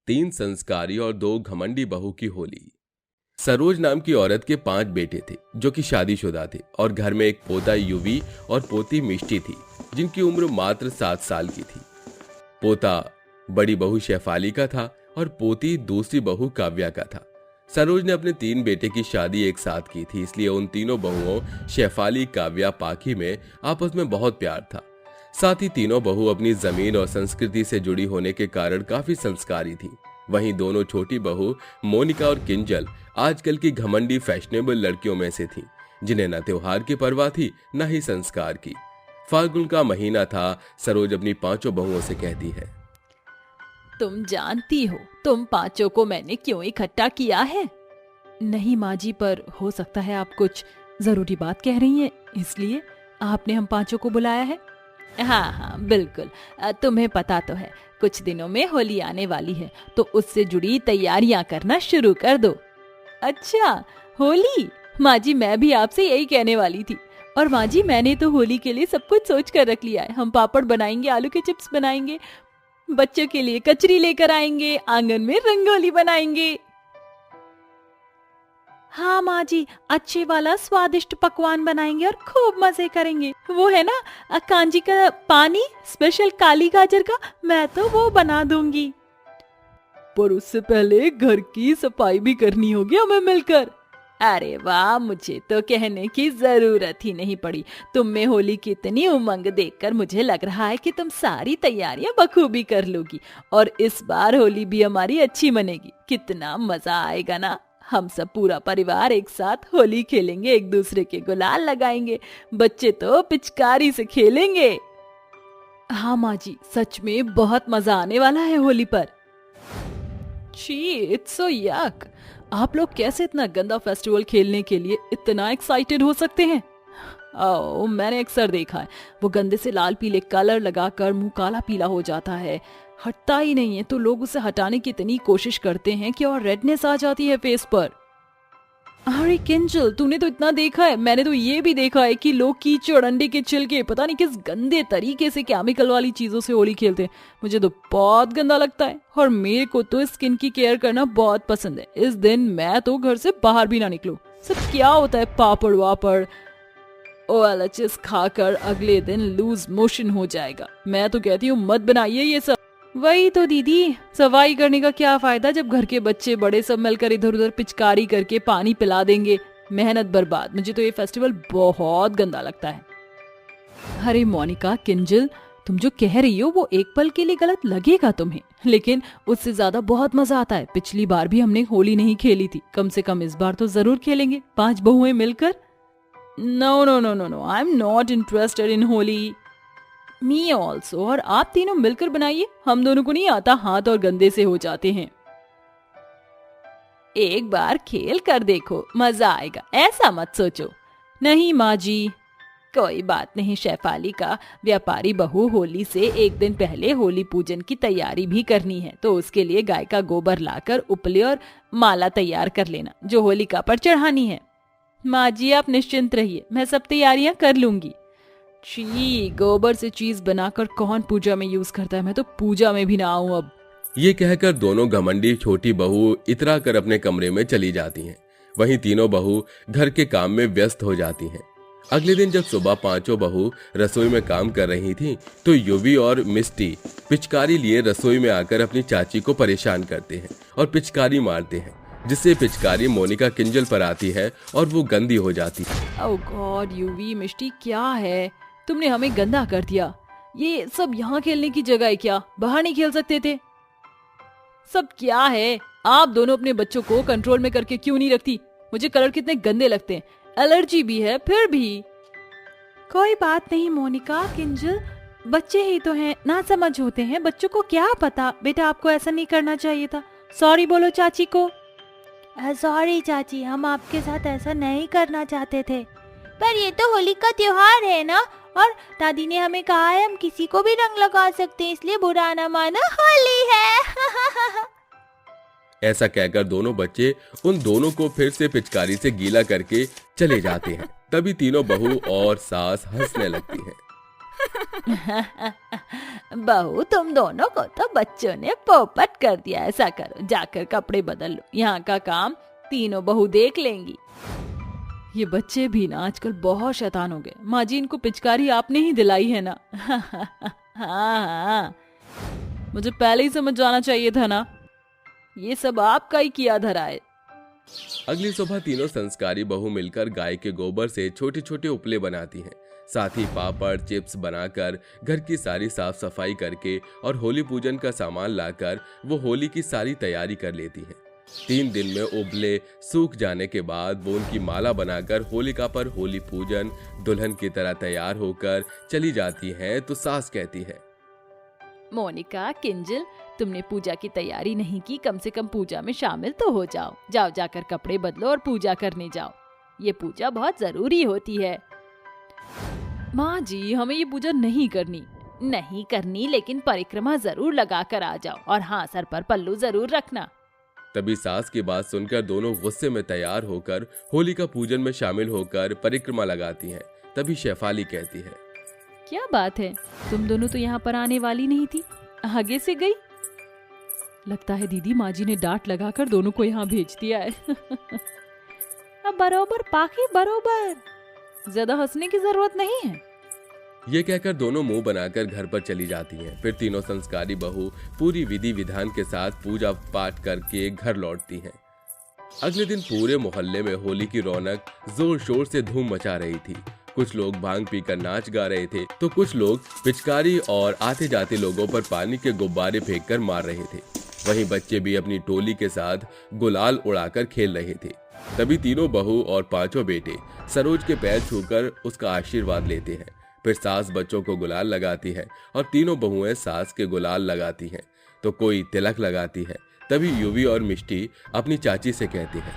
3 संस्कारी और 2 घमंडी बहू की होली। सरोज नाम की औरत के 5 बेटे थे जो कि शादीशुदा थे और घर में एक पोता युवी और पोती मिष्टी थी जिनकी उम्र मात्र 7 साल की थी। पोता बड़ी बहू शेफाली का था और पोती दूसरी बहू काव्या का था। सरोज ने अपने 3 बेटे की शादी एक साथ की थी, इसलिए उन तीनों बहुओं शेफाली, काव्या, पाखी में आपस में बहुत प्यार था। साथ ही तीनों बहू अपनी जमीन और संस्कृति से जुड़ी होने के कारण काफी संस्कारी थी। वहीं दोनों छोटी बहू मोनिका और किंजल आजकल की घमंडी फैशनेबल लड़कियों में से थीं, जिन्हें न त्योहार की परवाह थी न ही संस्कार की। फाल्गुन का महीना था। सरोज अपनी 5 बहुओं से कहती है, तुम जानती हो तुम 5 को मैंने क्यों इकट्ठा किया है? नहीं माँ जी, पर हो सकता है आप कुछ जरूरी बात कह रही हैं, इसलिए आपने हम 5 को बुलाया है। हाँ हाँ बिल्कुल, तुम्हें पता तो है कुछ दिनों में होली आने वाली है, तो उससे जुड़ी तैयारियां करना शुरू कर दो। अच्छा होली? माँ जी मैं भी आपसे यही कहने वाली थी। और माँ जी मैंने तो होली के लिए सब कुछ सोच कर रख लिया है। हम पापड़ बनाएंगे, आलू के चिप्स बनाएंगे, बच्चों के लिए कचरी लेकर आएंगे, आंगन में रंगोली बनाएंगे। हाँ माँ जी, अच्छे वाला स्वादिष्ट पकवान बनाएंगे और खूब मजे करेंगे। वो है ना कांजी का पानी स्पेशल काली गाजर का, मैं तो वो बना दूंगी। पर उससे पहले घर की सफाई भी करनी होगी हमें मिलकर। अरे वाह, मुझे तो कहने की जरूरत ही नहीं पड़ी। तुम में होली की इतनी उमंग देखकर मुझे लग रहा है कि तुम सारी तैयारियां बखूबी कर लोगी और इस बार होली भी हमारी अच्छी मनेगी। कितना मजा आएगा ना। हम सब पूरा परिवार एक साथ होली खेलेंगे, एक दूसरे के गुलाल लगाएंगे, बच्चे तो पिचकारी से खेलेंगे। हाँ माँ जी, सच में बहुत मजा आने वाला है होली पर। छी, इट्स सो यक। आप लोग कैसे इतना गंदा फेस्टिवल खेलने के लिए इतना एक्साइटेड हो सकते हैं? ओह, मैंने अक्सर देखा है वो गंदे से लाल पीले कलर लगाकर मुंह काला पीला हो जाता है, हटता ही नहीं है, तो लोग उसे हटाने की इतनी कोशिश करते हैं कि और रेडनेस आ जाती है फेस पर। अरे किंजल, तूने तो इतना देखा है। मैंने तो ये भी देखा है कि लोग कीचड़, अंडे के छिलके, पता नहीं किस गंदे तरीके से केमिकल वाली चीजों से होली खेलते हैं। मुझे तो बहुत गंदा लगता है और मेरे को तो स्किन की केयर करना बहुत पसंद है। इस दिन मैं तो घर से बाहर भी ना निकलूं। सब क्या होता है पापड़ वापड़ OLHS खाकर अगले दिन लूज मोशन हो जाएगा। मैं तो कहती हूँ मत बनाइए ये सब। वही तो दीदी, सफाई करने का क्या फायदा जब घर के बच्चे बड़े सब मिलकर इधर उधर पिचकारी करके पानी पिला देंगे। मेहनत बर्बाद। मुझे तो ये फेस्टिवल बहुत गंदा लगता है। अरे मोनिका, किंजल, तुम जो कह रही हो वो एक पल के लिए गलत लगेगा तुम्हें, लेकिन उससे ज्यादा बहुत मजा आता है। पिछली बार भी हमने होली नहीं खेली थी, कम से कम इस बार तो जरूर खेलेंगे 5 बहुएं मिलकर। No no no no no, I am not interested in Holi. Me also. और आप तीनों मिलकर बनाइए, हम दोनों को नहीं आता, हाथ और गंदे से हो जाते हैं। एक बार खेल कर देखो, मजा आएगा, ऐसा मत सोचो। नहीं माँ जी। कोई बात नहीं शेफाली का व्यापारी बहू, होली से एक दिन पहले होली पूजन की तैयारी भी करनी है, तो उसके लिए गाय का गोबर लाकर उपले और माला तैयार कर लेना जो होलिका पर चढ़ानी है। माँ जी आप निश्चिंत रहिए, मैं सब तैयारियां कर लूंगी। छी, गोबर से चीज बनाकर कौन पूजा में यूज करता है? मैं तो पूजा में भी ना आऊं अब। ये कहकर दोनों घमंडी छोटी बहू इतरा कर अपने कमरे में चली जाती हैं। वहीं तीनों बहू घर के काम में व्यस्त हो जाती हैं। अगले दिन जब सुबह 5 बहू रसोई में काम कर रही थीं, तो युवी और मिस्टी पिचकारी लिए रसोई में आकर अपनी चाची को परेशान करते हैं और पिचकारी मारते हैं, जिससे पिचकारी मोनिका किंजल पर आती है और वो गंदी हो जाती है। ओह गॉड, युवी, मिस्टी, क्या है? तुमने हमें गंदा कर दिया। ये सब यहाँ खेलने की जगह है क्या? बाहर नहीं खेल सकते थे? सब क्या है? आप दोनों अपने बच्चों को कंट्रोल में करके क्यों नहीं रखती? मुझे कलर कितने गंदे लगते हैं, एलर्जी भी है फिर भी। कोई बात नहीं मोनिका, किंजल, बच्चे ही तो हैं, ना समझ होते हैं, बच्चों को क्या पता। बेटा आपको ऐसा नहीं करना चाहिए था। सॉरी बोलो चाची को। सॉरी चाची, हम आपके साथ ऐसा नहीं करना चाहते थे, पर ये तो होली का त्योहार है ना, और दादी ने हमें कहा है हम किसी को भी रंग लगा सकते हैं, इसलिए बुरा ना मानो, होली है। ऐसा कहकर दोनों बच्चे उन दोनों को फिर से पिचकारी से गीला करके चले जाते हैं। तभी तीनों बहू और सास हंसने लगती हैं। बहू, तुम दोनों को तो बच्चों ने पोपट कर दिया। ऐसा करो, जाकर कपड़े बदल लो, यहाँ का काम तीनों बहू देख लेंगी। ये बच्चे भी ना आजकल बहुत शैतान हो गए। माँ जी, इनको पिचकारी आपने ही दिलाई है ना? हाँ, मुझे पहले ही समझ जाना चाहिए था ना, ये सब आपका ही किया धरा है। अगली सुबह तीनों संस्कारी बहू मिलकर गाय के गोबर से छोटे छोटे उपले बनाती हैं। साथ ही पापड़ चिप्स बनाकर घर की सारी साफ सफाई करके और होली पूजन का सामान लाकर वो होली की सारी तैयारी कर लेती हैं। 3 दिन में उबले सूख जाने के बाद वो उनकी माला बनाकर होलिका पर होली पूजन दुल्हन की तरह तैयार होकर चली जाती हैं। तो सास कहती है, मोनिका, किंजल, तुमने पूजा की तैयारी नहीं की, कम से कम पूजा में शामिल तो हो जाओ। जाओ, जाकर कपड़े बदलो और पूजा करने जाओ। ये पूजा बहुत जरूरी होती है। माँ जी, हमें ये पूजा नहीं करनी, लेकिन परिक्रमा जरूर लगा कर आ जाओ, और हाँ, सर पर पल्लू जरूर रखना। तभी सास की बात सुनकर दोनों गुस्से में तैयार होकर होलिका पूजन में शामिल होकर परिक्रमा लगाती हैं। तभी शेफाली कहती है, क्या बात है, तुम दोनों तो यहाँ पर आने वाली नहीं थी, आगे से गई। लगता है दीदी, माँ जी ने डांट लगाकर दोनों को यहाँ भेज दिया है। अब बरोबर पाखी बरोबर, ज्यादा हंसने की जरूरत नहीं है। ये कहकर दोनों मुंह बनाकर घर पर चली जाती हैं। फिर तीनों संस्कारी बहू पूरी विधि विधान के साथ पूजा पाठ करके घर लौटती हैं। अगले दिन पूरे मोहल्ले में होली की रौनक जोर शोर से धूम मचा रही थी। कुछ लोग भांग पीकर नाच गा रहे थे, तो कुछ लोग पिचकारी और आते जाते लोगों पर पानी के गुब्बारे फेंककर मार रहे थे। वहीं बच्चे भी अपनी टोली के साथ गुलाल उड़ाकर खेल रहे थे। तभी तीनों बहू और 5 बेटे सरोज के पैर छूकर उसका आशीर्वाद लेते हैं। फिर सास बच्चों को गुलाल लगाती है और तीनों बहुएं सास के गुलाल लगाती हैं। तो कोई तिलक लगाती है। तभी युवी और मिष्टी अपनी चाची से कहती है,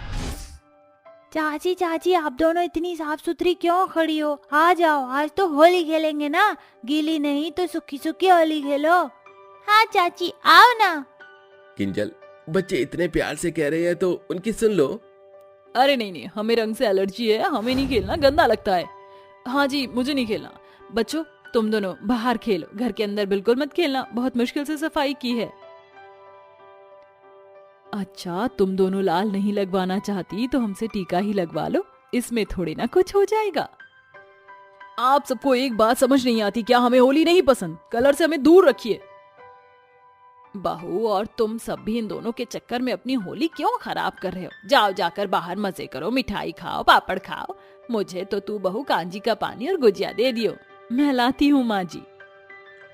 चाची, आप दोनों इतनी साफ सुथरी क्यों खड़ी हो? आ जाओ, आज तो होली खेलेंगे ना, गीली नहीं तो सूखी सूखी होली खेलो। हाँ चाची, आओ ना। किंजल, बच्चे इतने प्यार से कह रहे हैं तो उनकी सुन लो। अरे नहीं, हमें रंग से एलर्जी है, हमें नहीं खेलना, गंदा लगता है। हाँ जी, मुझे नहीं खेलना। बच्चों, तुम दोनों बाहर खेलो, घर के अंदर बिल्कुल मत खेलना, बहुत मुश्किल से सफाई की है। अच्छा, तुम दोनों लाल नहीं लगवाना चाहती तो हमसे टीका ही लगवा लो, इसमें थोड़ी ना कुछ हो जाएगा। आप सबको एक बात समझ नहीं आती क्या? हमें होली नहीं पसंद, कलर से हमें दूर रखिए। बहू, और तुम सब भी इन दोनों के चक्कर में अपनी होली क्यों खराब कर रहे हो? जाओ, जाकर बाहर मजे करो, मिठाई खाओ, पापड़ खाओ। मुझे तो तू बहू कांजी का पानी और गुजिया दे दियो, मैं लाती हूँ माँ जी।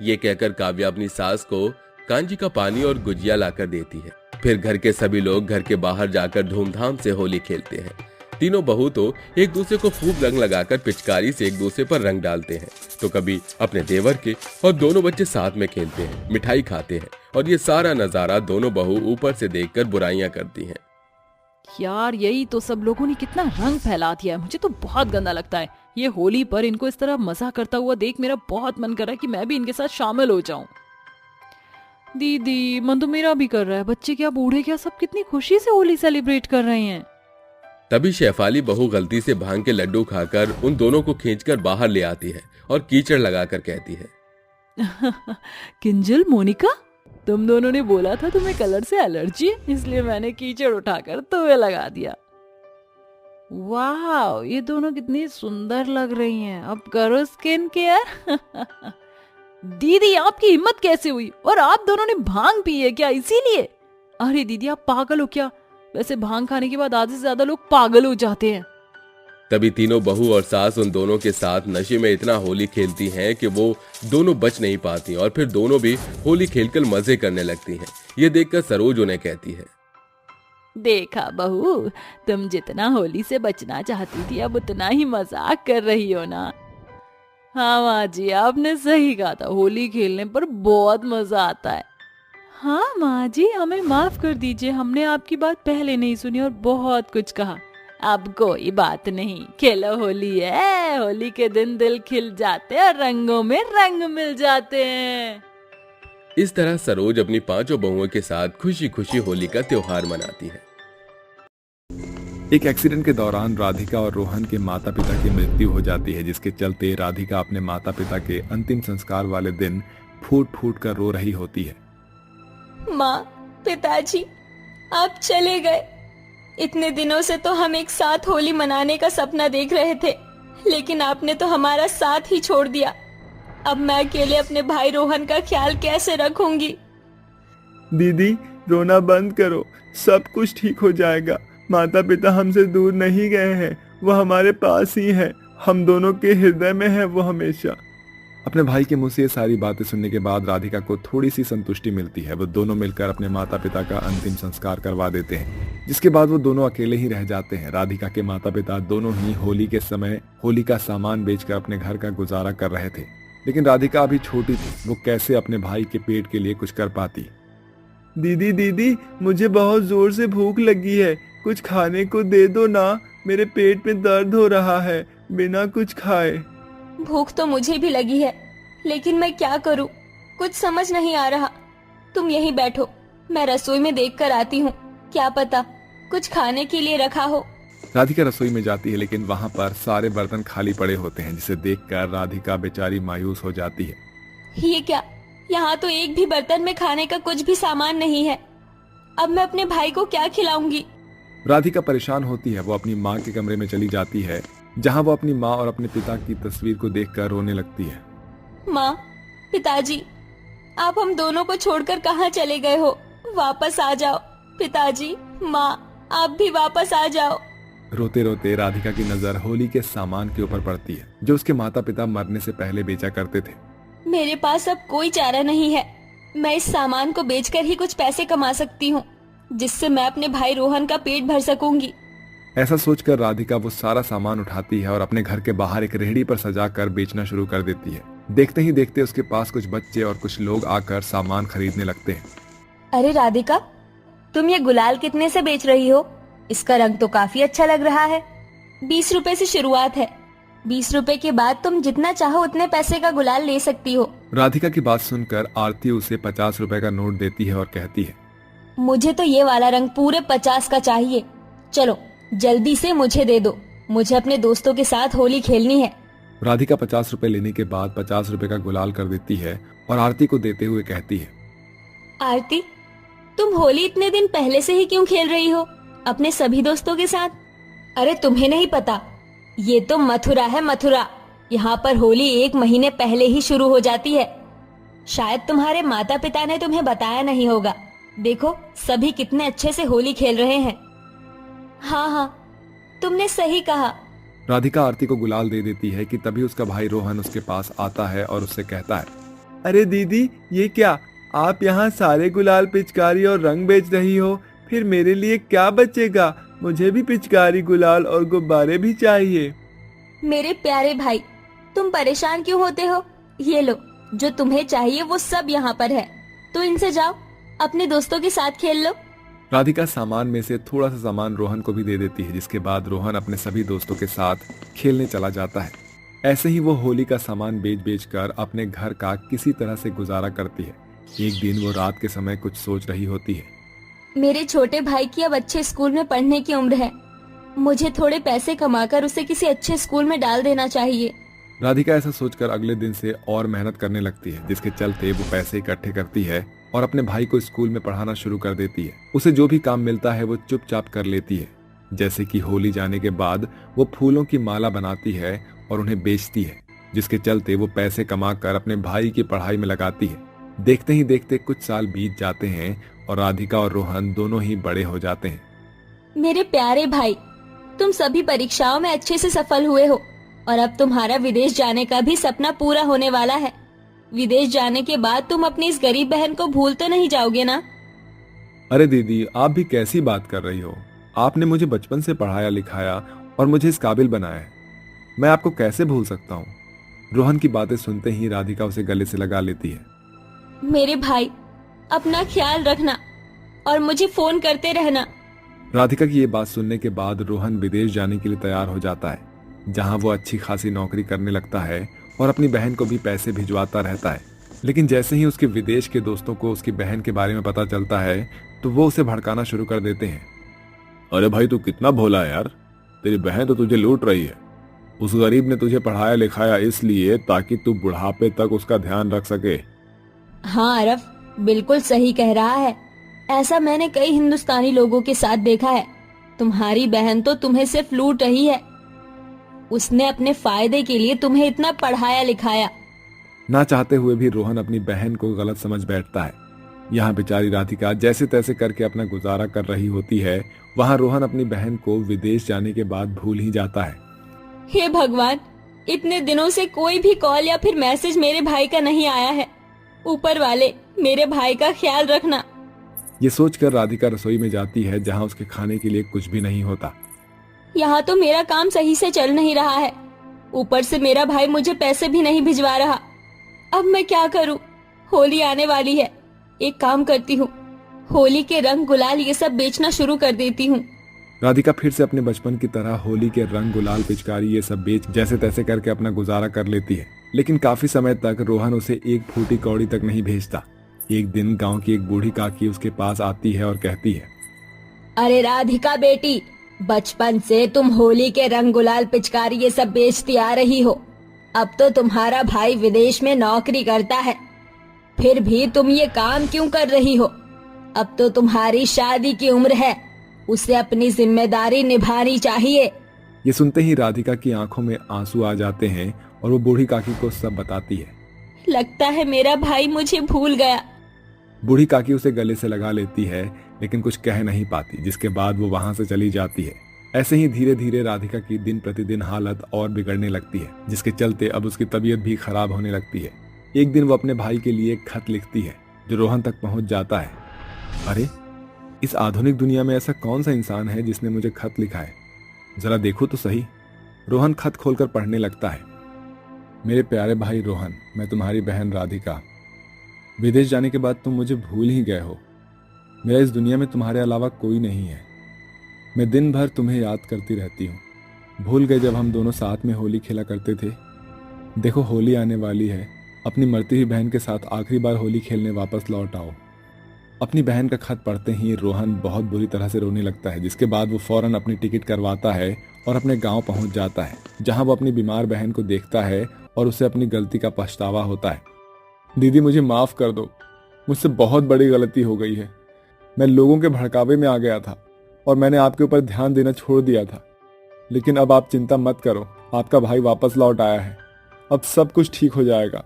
ये कहकर काव्या अपनी सास को कांजी का पानी और गुजिया लाकर देती है। फिर घर के सभी लोग घर के बाहर जाकर धूमधाम से होली खेलते हैं। तीनों बहू तो एक दूसरे को खूब रंग लगाकर पिचकारी से एक दूसरे पर रंग डालते हैं, तो कभी अपने देवर के, और दोनों बच्चे साथ में खेलते हैं, मिठाई खाते हैं, और ये सारा नजारा दोनों बहू ऊपर से देखकर बुराइयां करती हैं। यार, यही तो, सब लोगों ने कितना रंग फैला दिया है, मुझे तो बहुत गंदा लगता है। ये होली पर इनको इस तरह मजा करता हुआ देख मेरा बहुत मन कर रहा है कि मैं भी इनके साथ शामिल हो जाऊं। दीदी, मन तो मेरा भी कर रहा है, बच्चे क्या बूढ़े क्या सब कितनी खुशी से होली सेलिब्रेट कर रहे हैं। तभी शेफाली बहू गलती से भांग के लड्डू खाकर उन दोनों को खींचकर बाहर ले आती है और कीचड़ लगाकर कहती है, किंजल, मोनिका, तुम दोनों ने बोला था तुम्हें कलर से एलर्जी है, इसलिए मैंने कीचड़ उठाकर तुम्हें लगा दिया। वाह, ये दोनों कितनी सुंदर लग रही हैं, अब करो स्किन केयर। दीदी, आपकी हिम्मत कैसे हुई? और आप दोनों ने भांग पी है क्या इसीलिए? अरे दीदी, आप पागल हो क्या? वैसे भांग खाने के बाद आधे से ज्यादा लोग पागल हो जाते हैं। तभी तीनों बहू और सास उन दोनों के साथ नशे में इतना होली खेलती हैं कि वो दोनों बच नहीं पाती और फिर दोनों भी होली खेलकर मजे करने लगती हैं। ये देखकर सरोज उन्हें कहती है, देखा बहू, तुम जितना होली से बचना चाहती थी अब उतना ही मजाक कर रही हो ना। हाँ माँ जी, आपने सही कहा था, होली खेलने पर बहुत मजा आता है। हाँ माँ जी, हमें माफ कर दीजिए, हमने आपकी बात पहले नहीं सुनी और बहुत कुछ कहा। अब कोई बात नहीं, खेलो, होली है, होली के दिन दिल खिल जाते और रंगों में रंग मिल जाते हैं। इस तरह सरोज अपनी 5 बहुओं के साथ खुशी खुशी होली का त्योहार मनाती है। एक एक्सीडेंट के दौरान राधिका और रोहन के माता पिता की मृत्यु हो जाती है, जिसके चलते राधिका अपने माता पिता के अंतिम संस्कार वाले दिन फूट फूट कर रो रही होती है। माँ, पिताजी, आप चले गए। इतने दिनों से तो हम एक साथ होली मनाने का सपना देख रहे थे, लेकिन आपने तो हमारा साथ ही छोड़ दिया। अब मैं अकेले अपने भाई रोहन का ख्याल कैसे रखूंगी? दीदी, रोना बंद करो, सब कुछ ठीक हो जाएगा। माता पिता हमसे दूर नहीं गए हैं, वो हमारे पास ही हैं। हम दोनों के हृदय में है वो हमेशा। अपने भाई के मुंह से ये सारी बातें सुनने के बाद राधिका को थोड़ी सी संतुष्टि मिलती है। वो दोनों मिलकर अपने माता पिता का अंतिम संस्कार करवा देते हैं, जिसके बाद वो दोनों अकेले ही रह जाते हैं। राधिका के माता पिता दोनों ही होली के समय होली का सामान बेचकर अपने घर का गुजारा कर रहे थे, लेकिन राधिका अभी छोटी थी। वो कैसे अपने भाई के पेट के लिए कुछ कर पाती। दीदी दीदी, मुझे बहुत जोर से भूख लगी है, कुछ खाने को दे दो ना। मेरे पेट में दर्द हो रहा है बिना कुछ खाए। भूख तो मुझे भी लगी है, लेकिन मैं क्या करूं? कुछ समझ नहीं आ रहा। तुम यहीं बैठो, मैं रसोई में देख कर आती हूँ। क्या पता कुछ खाने के लिए रखा हो। राधिका रसोई में जाती है, लेकिन वहाँ पर सारे बर्तन खाली पड़े होते हैं, जिसे देखकर राधिका बेचारी मायूस हो जाती है। ये क्या, यहाँ तो एक भी बर्तन में खाने का कुछ भी सामान नहीं है। अब मैं अपने भाई को क्या खिलाऊंगी? राधिका परेशान होती है। वो अपनी माँ के कमरे में चली जाती है, जहाँ वो अपनी माँ और अपने पिता की तस्वीर को देखकर रोने लगती है। माँ, पिताजी, आप हम दोनों को छोड़कर कहाँ चले गए हो? वापस आ जाओ। पिताजी, माँ, आप भी वापस आ जाओ। रोते रोते राधिका की नजर होली के सामान के ऊपर पड़ती है, जो उसके माता पिता मरने से पहले बेचा करते थे। मेरे पास अब कोई चारा नहीं है। मैं इस सामान को बेचकर ही कुछ पैसे कमा सकती हूँ, जिससे मैं अपने भाई रोहन का पेट भर सकूंगी। ऐसा सोचकर राधिका वो सारा सामान उठाती है और अपने घर के बाहर एक रेहड़ी पर सजाकर बेचना शुरू कर देती है। देखते ही देखते उसके पास कुछ बच्चे और कुछ लोग आकर सामान खरीदने लगते हैं। अरे राधिका, तुम ये गुलाल कितने से बेच रही हो? इसका रंग तो काफी अच्छा लग रहा है। 20 रुपए से शुरुआत है। 20 रुपए के बाद तुम जितना चाहो उतने पैसे का गुलाल ले सकती हो। राधिका की बात सुनकर आरती उसे 50 रुपए का नोट देती है और कहती है, मुझे तो ये वाला रंग पूरे 50 का चाहिए। चलो जल्दी से मुझे दे दो, मुझे अपने दोस्तों के साथ होली खेलनी है। राधिका 50 रुपए लेने के बाद 50 रुपए का गुलाल कर देती है और आरती को देते हुए कहती है, आरती, तुम होली इतने दिन पहले से ही क्यों खेल रही हो अपने सभी दोस्तों के साथ? अरे तुम्हें नहीं पता, ये तो मथुरा है, मथुरा। यहाँ पर होली 1 महीने पहले ही शुरू हो जाती है। शायद तुम्हारे माता पिता ने तुम्हें बताया नहीं होगा। देखो सभी कितने अच्छे से होली खेल रहे हैं। हाँ हाँ, तुमने सही कहा। राधिका आरती को गुलाल दे देती है कि तभी उसका भाई रोहन उसके पास आता है और उससे कहता है, अरे दीदी, ये क्या, आप यहाँ सारे गुलाल, पिचकारी और रंग बेच रही हो? फिर मेरे लिए क्या बचेगा? मुझे भी पिचकारी, गुलाल और गुब्बारे भी चाहिए। मेरे प्यारे भाई, तुम परेशान क्यों होते हो? ये लो, जो तुम्हें चाहिए वो सब यहाँ पर है। तो इनसे जाओ, अपने दोस्तों के साथ खेल लो। राधिका सामान में से थोड़ा सा सामान रोहन को भी दे देती है, जिसके बाद रोहन अपने सभी दोस्तों के साथ खेलने चला जाता है। ऐसे ही वो होली का सामान बेच बेच कर अपने घर का किसी तरह से गुजारा करती है। एक दिन वो रात के समय कुछ सोच रही होती है। मेरे छोटे भाई की अब अच्छे स्कूल में पढ़ने की उम्र है। मुझे थोड़े पैसे कमाकर उसे किसी अच्छे स्कूल में डाल देना चाहिए। राधिका ऐसा सोचकर अगले दिन से और मेहनत करने लगती है, जिसके चलते वो पैसे इकट्ठे करती है और अपने भाई को स्कूल में पढ़ाना शुरू कर देती है। उसे जो भी काम मिलता है वो चुपचाप कर लेती है। जैसे कि होली जाने के बाद वो फूलों की माला बनाती है और उन्हें बेचती है, जिसके चलते वो पैसे कमाकर अपने भाई की पढ़ाई में लगाती है। देखते ही देखते कुछ साल बीत जाते हैं और राधिका और रोहन दोनों ही बड़े हो जाते हैं। मेरे प्यारे भाई, तुम सभी परीक्षाओं में अच्छे से सफल हुए हो और अब तुम्हारा विदेश जाने का भी सपना पूरा होने वाला है। विदेश जाने के बाद तुम अपनी इस गरीब बहन को भूल तो नहीं जाओगे ना? अरे दीदी, आप भी कैसी बात कर रही हो? आपने मुझे बचपन से पढ़ाया लिखाया और मुझे इस काबिल बनाया है। मैं आपको कैसे भूल सकता हूँ? रोहन की बातें सुनते ही राधिका उसे गले से लगा लेती है। मेरे भाई, अपना ख्याल रखना और मुझे फोन करते रहना। राधिका की ये बात सुनने के बाद रोहन विदेश जाने के लिए तैयार हो जाता है, जहाँ वो अच्छी खासी नौकरी करने लगता है और अपनी बहन को भी पैसे भिजवाता रहता है। लेकिन जैसे ही उसके विदेश के दोस्तों को उसकी बहन के बारे में पता चलता है तो वो उसे भड़काना शुरू कर देते हैं। अरे भाई तू कितना भोला है यार, तेरी बहन तो तुझे लूट रही है। उस गरीब ने तुझे पढ़ाया लिखाया इसलिए ताकि तू बुढ़ापे तक उसका ध्यान रख सके। हाँ अरब, बिल्कुल सही कह रहा है। ऐसा मैंने कई हिंदुस्तानी लोगों के साथ देखा है। तुम्हारी बहन तो तुम्हें सिर्फ लूट रही है। उसने अपने फायदे के लिए तुम्हें इतना पढ़ाया लिखाया। ना चाहते हुए भी रोहन अपनी बहन को गलत समझ बैठता है। यहाँ बेचारी राधिका जैसे तैसे करके अपना गुजारा कर रही होती है, वहाँ रोहन अपनी बहन को विदेश जाने के बाद भूल ही जाता है। हे भगवान, इतने दिनों से कोई भी कॉल या फिर मैसेज मेरे भाई का नहीं आया है। ऊपर वाले मेरे भाई का ख्याल रखना। ये सोचकर राधिका रसोई में जाती है जहाँ उसके खाने के लिए कुछ भी नहीं होता। यहाँ तो मेरा काम सही से चल नहीं रहा है, ऊपर से मेरा भाई मुझे पैसे भी नहीं भिजवा रहा। अब मैं क्या करूँ? होली आने वाली है। एक काम करती हूँ, होली के रंग गुलाल ये सब बेचना शुरू कर देती हूँ। राधिका फिर से अपने बचपन की तरह होली के रंग गुलाल पिचकारी ये सब बेच जैसे तैसे करके अपना गुजारा कर लेती है। लेकिन काफी समय तक रोहन उसे एक फूटी कौड़ी तक नहीं भेजता। एक दिन गांव की एक बूढ़ी काकी उसके पास आती है और कहती है, अरे राधिका बेटी, बचपन से तुम होली के रंग गुलाल पिचकारी ये सब बेचती आ रही हो। अब तो तुम्हारा भाई विदेश में नौकरी करता है, फिर भी तुम ये काम क्यों कर रही हो? अब तो तुम्हारी शादी की उम्र है, उसे अपनी जिम्मेदारी निभानी चाहिए। ये सुनते ही राधिका की आंखों में आंसू आ जाते हैं और वो बूढ़ी काकी को सब बताती है। लगता है मेरा भाई मुझे भूल गया। बूढ़ी काकी उसे गले से लगा लेती है लेकिन कुछ कह नहीं पाती, जिसके बाद वो वहां से चली जाती है। ऐसे ही धीरे धीरे राधिका की दिन प्रतिदिन हालत और बिगड़ने लगती है, जिसके चलते अब उसकी तबीयत भी खराब होने लगती है। एक दिन वो अपने भाई के लिए एक खत लिखती है जो रोहन तक पहुंच जाता है। अरे, इस आधुनिक दुनिया में ऐसा कौन सा इंसान है जिसने मुझे खत लिखा है? जरा देखो तो सही। रोहन खत खोलकर पढ़ने लगता है। मेरे प्यारे भाई रोहन, मैं तुम्हारी बहन राधिका। विदेश जाने के बाद तुम मुझे भूल ही गए हो। मेरा इस दुनिया में तुम्हारे अलावा कोई नहीं है। मैं दिन भर तुम्हें याद करती रहती हूँ। भूल गए जब हम दोनों साथ में होली खेला करते थे? देखो होली आने वाली है, अपनी मरती हुई बहन के साथ आखिरी बार होली खेलने वापस लौट आओ। अपनी बहन का खत पढ़ते ही रोहन बहुत बुरी तरह से रोने लगता है, जिसके बाद वो फौरन अपनी टिकट करवाता है और अपने गांव पहुंच जाता है, जहां वो अपनी बीमार बहन को देखता है और उसे अपनी गलती का पछतावा होता है। दीदी, मुझे माफ कर दो, मुझसे बहुत बड़ी गलती हो गई है। मैं लोगों के भड़कावे में आ गया था और मैंने आपके ऊपर ध्यान देना छोड़ दिया था। लेकिन अब आप चिंता मत करो, आपका भाई वापस लौट आया है, अब सब कुछ ठीक हो जाएगा।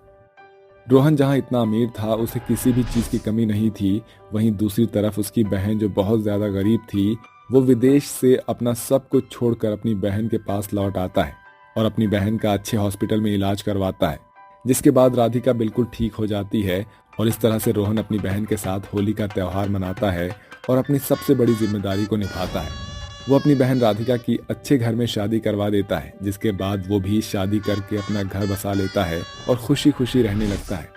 रोहन जहां इतना अमीर था, उसे किसी भी चीज की कमी नहीं थी, वहीं दूसरी तरफ उसकी बहन जो बहुत ज्यादा गरीब थी, वो विदेश से अपना सब कुछ छोड़कर अपनी बहन के पास लौट आता है और अपनी बहन का अच्छे हॉस्पिटल में इलाज करवाता है, जिसके बाद राधिका बिल्कुल ठीक हो जाती है। और इस तरह से रोहन अपनी बहन के साथ होली का त्यौहार मनाता है और अपनी सबसे बड़ी जिम्मेदारी को निभाता है। वो अपनी बहन राधिका की अच्छे घर में शादी करवा देता है, जिसके बाद वो भी शादी करके अपना घर बसा लेता है और खुशी खुशी रहने लगता है।